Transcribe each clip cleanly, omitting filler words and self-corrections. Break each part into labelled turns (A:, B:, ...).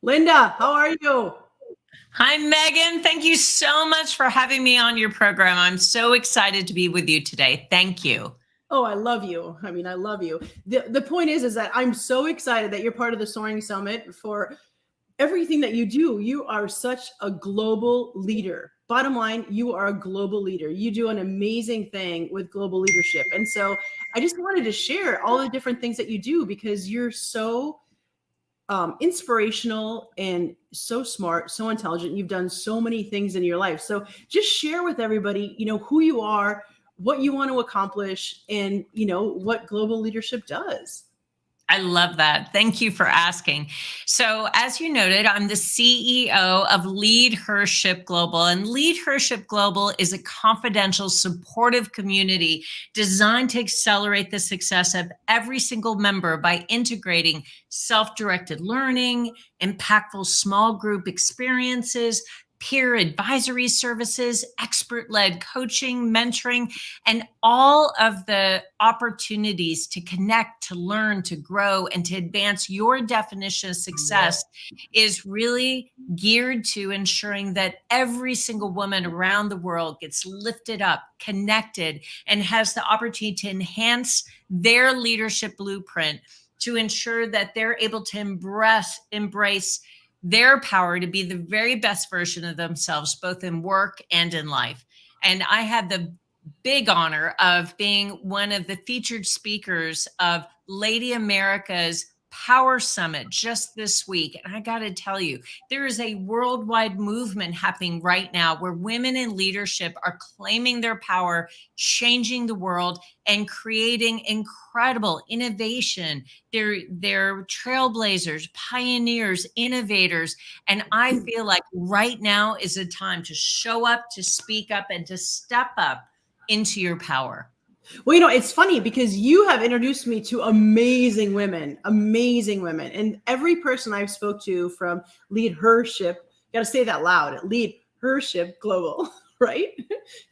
A: Linda, how are you?
B: Hi, Megan. Thank you so much for having me on your program. I'm so excited to be with you today. Thank you.
A: Oh, I love you. I mean, I love you. The point is that I'm so excited that you're part of the Soaring Summit for everything that you do. You are such a global leader. Bottom line, you are a global leader. You do an amazing thing with global leadership. And so I just wanted to share all the different things that you do because you're so inspirational and so smart, so intelligent. You've done so many things in your life. So just share with everybody, who you are, what you want to accomplish, and, what global leadership does.
B: I love that. Thank you for asking. So, as you noted, I'm the CEO of Lead Hership Global, and Lead Hership Global is a confidential, supportive community designed to accelerate the success of every single member by integrating self-directed learning, impactful small group experiences, peer advisory services, expert-led coaching, mentoring, and all of the opportunities to connect, to learn, to grow, and to advance your definition of success is really geared to ensuring that every single woman around the world gets lifted up, connected, and has the opportunity to enhance their leadership blueprint to ensure that they're able to embrace their power to be the very best version of themselves, both in work and in life. And I had the big honor of being one of the featured speakers of Lady America's Power Summit just this week. And I got to tell you, there is a worldwide movement happening right now where women in leadership are claiming their power, changing the world, and creating incredible innovation. They're trailblazers, pioneers, innovators. And I feel like right now is a time to show up, to speak up, and to step up into your power.
A: Well, it's funny because you have introduced me to amazing women, and every person I've spoke to from Lead Hership, got to say that loud, Lead Hership Global, right?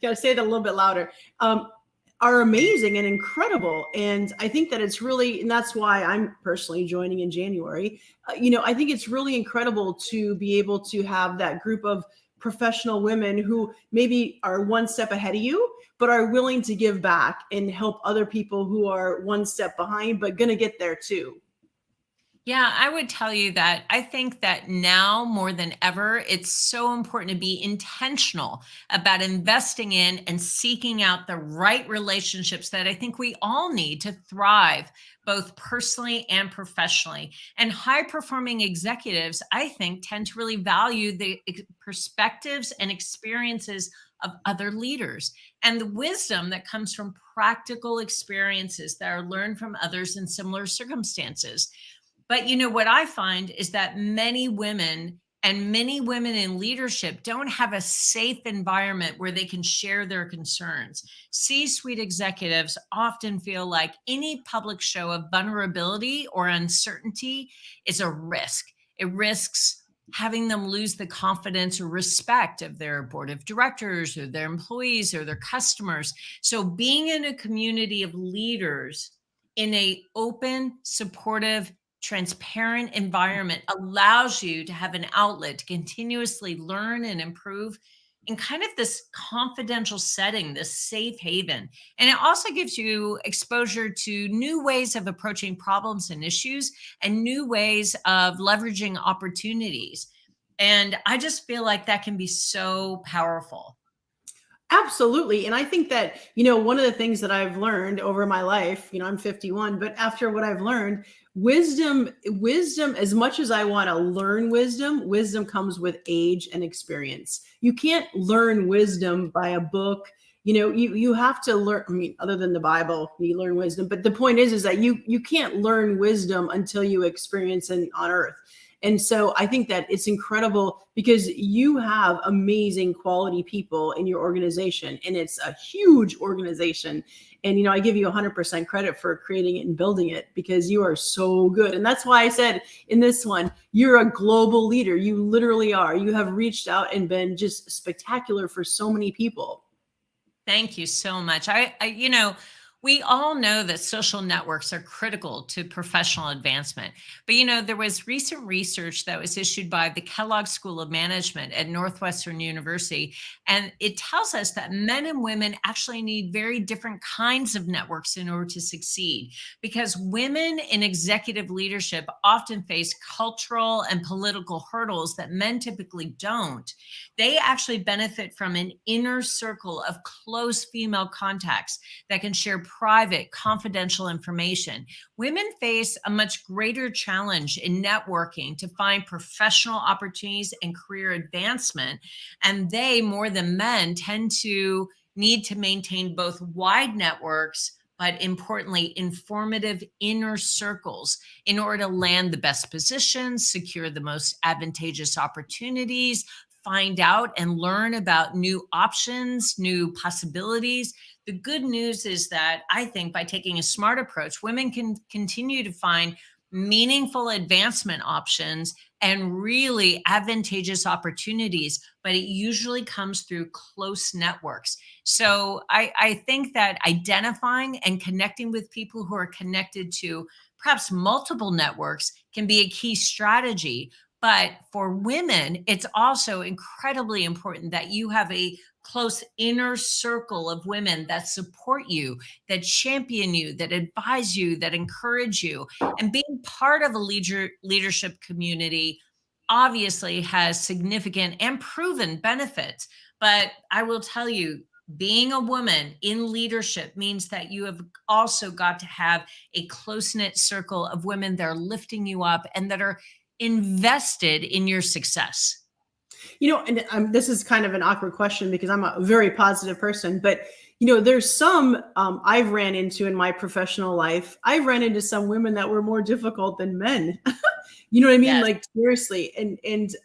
A: Got to say that a little bit louder. Are amazing and incredible, and I think that it's really, and that's why I'm personally joining in January. I think it's really incredible to be able to have that group of professional women who maybe are one step ahead of you, but are willing to give back and help other people who are one step behind, but going to get there too.
B: Yeah, I would tell you that I think that now more than ever, it's so important to be intentional about investing in and seeking out the right relationships that I think we all need to thrive, both personally and professionally. And high performing executives, I think, tend to really value the perspectives and experiences of other leaders and the wisdom that comes from practical experiences that are learned from others in similar circumstances. But what I find is that many women in leadership don't have a safe environment where they can share their concerns. C-suite executives often feel like any public show of vulnerability or uncertainty is a risk. It risks having them lose the confidence or respect of their board of directors or their employees or their customers. So being in a community of leaders in a open, supportive, transparent environment allows you to have an outlet to continuously learn and improve in kind of this confidential setting, this safe haven. And it also gives you exposure to new ways of approaching problems and issues and new ways of leveraging opportunities. And I just feel like that can be so powerful.
A: Absolutely. And I think that, one of the things that I've learned over my life, I'm 51, but after what I've learned, wisdom, as much as I want to learn wisdom comes with age and experience. You can't learn wisdom by a book. You have to learn, I mean, other than the Bible, you learn wisdom. But the point is that you can't learn wisdom until you experience it on earth. And so I think that it's incredible because you have amazing quality people in your organization, and it's a huge organization. And, I give you 100% credit for creating it and building it because you are so good. And that's why I said in this one, you're a global leader. You literally are. You have reached out and been just spectacular for so many people.
B: Thank you so much. We all know that social networks are critical to professional advancement. But there was recent research that was issued by the Kellogg School of Management at Northwestern University, and it tells us that men and women actually need very different kinds of networks in order to succeed. Because women in executive leadership often face cultural and political hurdles that men typically don't. They actually benefit from an inner circle of close female contacts that can share private, confidential information. Women face a much greater challenge in networking to find professional opportunities and career advancement. And they, more than men, tend to need to maintain both wide networks, but importantly, informative inner circles in order to land the best positions, secure the most advantageous opportunities, find out and learn about new options, new possibilities. The good news is that I think by taking a smart approach, women can continue to find meaningful advancement options and really advantageous opportunities, but it usually comes through close networks. So I think that identifying and connecting with people who are connected to perhaps multiple networks can be a key strategy. But for women, it's also incredibly important that you have a close inner circle of women that support you, that champion you, that advise you, that encourage you. And being part of a leadership community obviously has significant and proven benefits. But I will tell you, being a woman in leadership means that you have also got to have a close knit circle of women that are lifting you up and that are invested in your success.
A: And this is kind of an awkward question because I'm a very positive person, but there's some I've ran into in my professional life. I've ran into some women that were more difficult than men. You know what I mean?
B: Yes.
A: Like seriously. And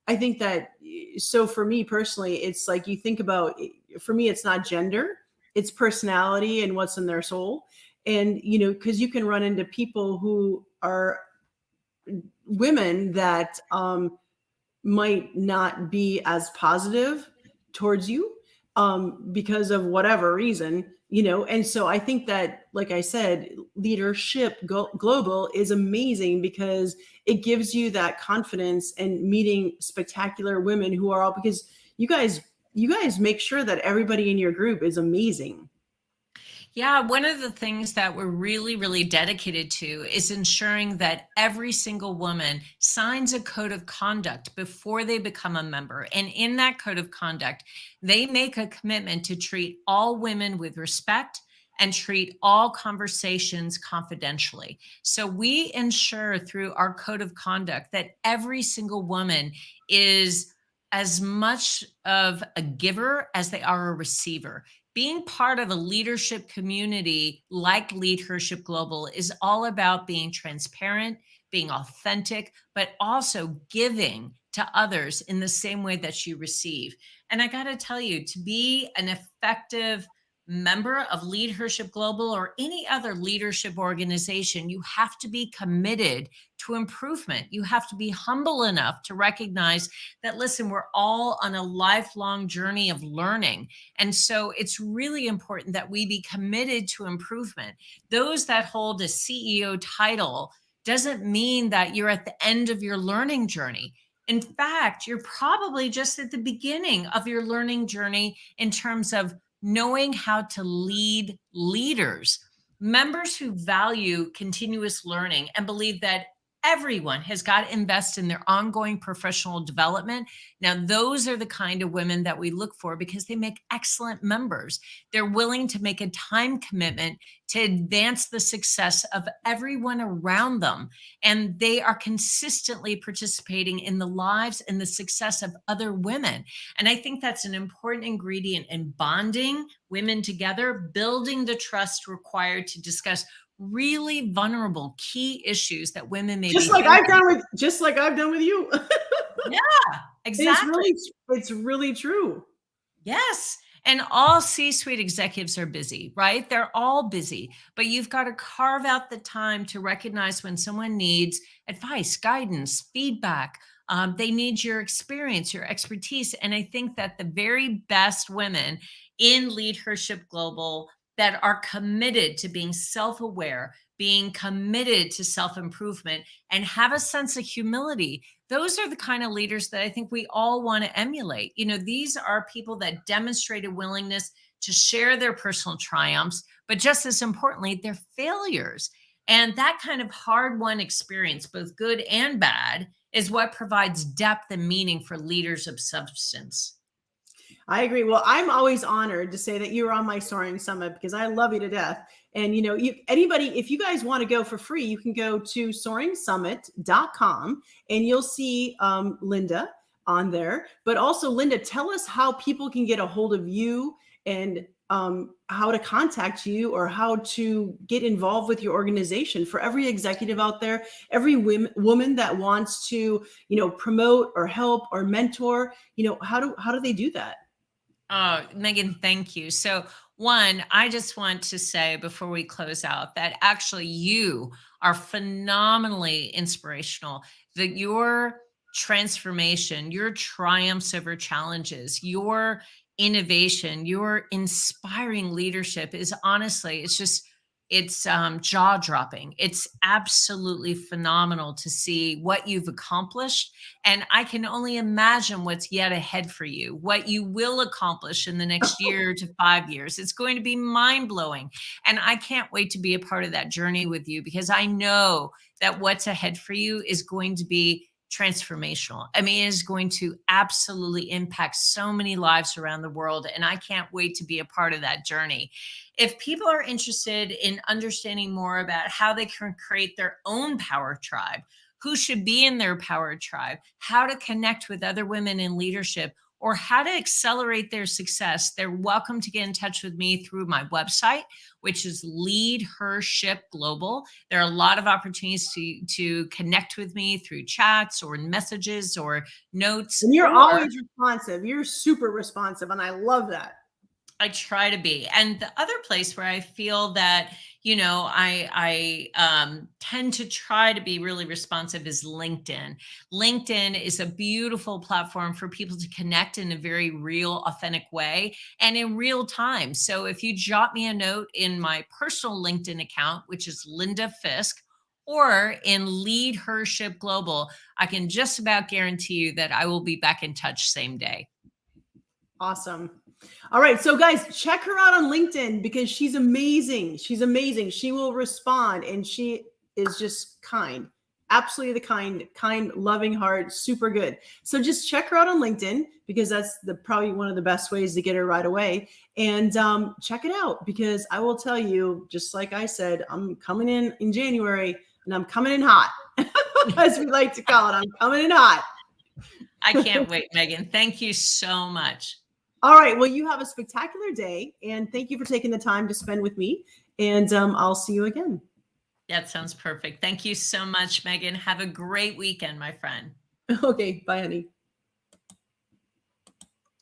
A: I think that, so for me personally, it's like you think about, for me, it's not gender, it's personality and what's in their soul. And, because you can run into people who are women that might not be as positive towards you because of whatever reason, and so I think that, like I said, leadership global is amazing because it gives you that confidence and meeting spectacular women who are all, because you guys make sure that everybody in your group is amazing.
B: Yeah, one of the things that we're really, really dedicated to is ensuring that every single woman signs a code of conduct before they become a member. And in that code of conduct, they make a commitment to treat all women with respect and treat all conversations confidentially. So we ensure through our code of conduct that every single woman is as much of a giver as they are a receiver. Being part of a leadership community like Leadership Global is all about being transparent, being authentic, but also giving to others in the same way that you receive. And I got to tell you, to be an effective member of Leadership Global or any other leadership organization, you have to be committed to improvement. You have to be humble enough to recognize that, listen, we're all on a lifelong journey of learning. And so it's really important that we be committed to improvement. Those that hold a CEO title doesn't mean that you're at the end of your learning journey. In fact, you're probably just at the beginning of your learning journey in terms of knowing how to lead leaders. Members who value continuous learning and believe that everyone has got to invest in their ongoing professional development. Now, those are the kind of women that we look for because they make excellent members. They're willing to make a time commitment to advance the success of everyone around them. And they are consistently participating in the lives and the success of other women. And I think that's an important ingredient in bonding women together, building the trust required to discuss really vulnerable key issues that women may
A: just
B: be
A: like I've
B: facing.
A: done with just like I've done with you.
B: Yeah,
A: it's
B: exactly.
A: really it's really true.
B: Yes. And all C suite executives are busy, right? They're all busy, but you've got to carve out the time to recognize when someone needs advice, guidance, feedback. They need your experience, your expertise. And I think that the very best women in Leadership Global that are committed to being self-aware, being committed to self-improvement, and have a sense of humility. Those are the kind of leaders that I think we all want to emulate. These are people that demonstrate a willingness to share their personal triumphs, but just as importantly, their failures. And that kind of hard-won experience, both good and bad, is what provides depth and meaning for leaders of substance.
A: I agree. Well, I'm always honored to say that you were on my Soaring Summit because I love you to death. And anybody, if you guys want to go for free, you can go to soaringsummit.com and you'll see Linda on there. But also, Linda, tell us how people can get a hold of you and how to contact you or how to get involved with your organization. For every executive out there, every woman that wants to, promote or help or mentor, how do they do that?
B: Oh, Megan, thank you. So, one, I just want to say before we close out that actually you are phenomenally inspirational, that your transformation, your triumphs over challenges, your innovation, your inspiring leadership is honestly, it's jaw dropping. It's absolutely phenomenal to see what you've accomplished. And I can only imagine what's yet ahead for you, what you will accomplish in the next year to 5 years. It's going to be mind blowing. And I can't wait to be a part of that journey with you because I know that what's ahead for you is going to be transformational. I mean, it is going to absolutely impact so many lives around the world. And I can't wait to be a part of that journey. If people are interested in understanding more about how they can create their own power tribe, who should be in their power tribe, how to connect with other women in leadership, or how to accelerate their success, they're welcome to get in touch with me through my website, which is Lead Her Ship Global. There are a lot of opportunities to connect with me through chats or messages or notes.
A: And you're always responsive. You're super responsive, and I love that.
B: I try to be. And the other place where I feel that, I tend to try to be really responsive is LinkedIn. LinkedIn is a beautiful platform for people to connect in a very real, authentic way and in real time. So if you jot me a note in my personal LinkedIn account, which is Linda Fisk, or in Lead Her Ship Global, I can just about guarantee you that I will be back in touch same day.
A: Awesome. All right. So guys, check her out on LinkedIn because she's amazing. She's amazing. She will respond and she is just kind, absolutely the kind, loving heart, super good. So just check her out on LinkedIn because that's probably one of the best ways to get her right away. And check it out because I will tell you, just like I said, I'm coming in January and I'm coming in hot, as we like to call it. I'm coming in hot.
B: I can't wait, Megan. Thank you so much.
A: All right. Well, you have a spectacular day and thank you for taking the time to spend with me. And I'll see you again.
B: That sounds perfect. Thank you so much, Megan. Have a great weekend, my friend.
A: Okay. Bye, honey.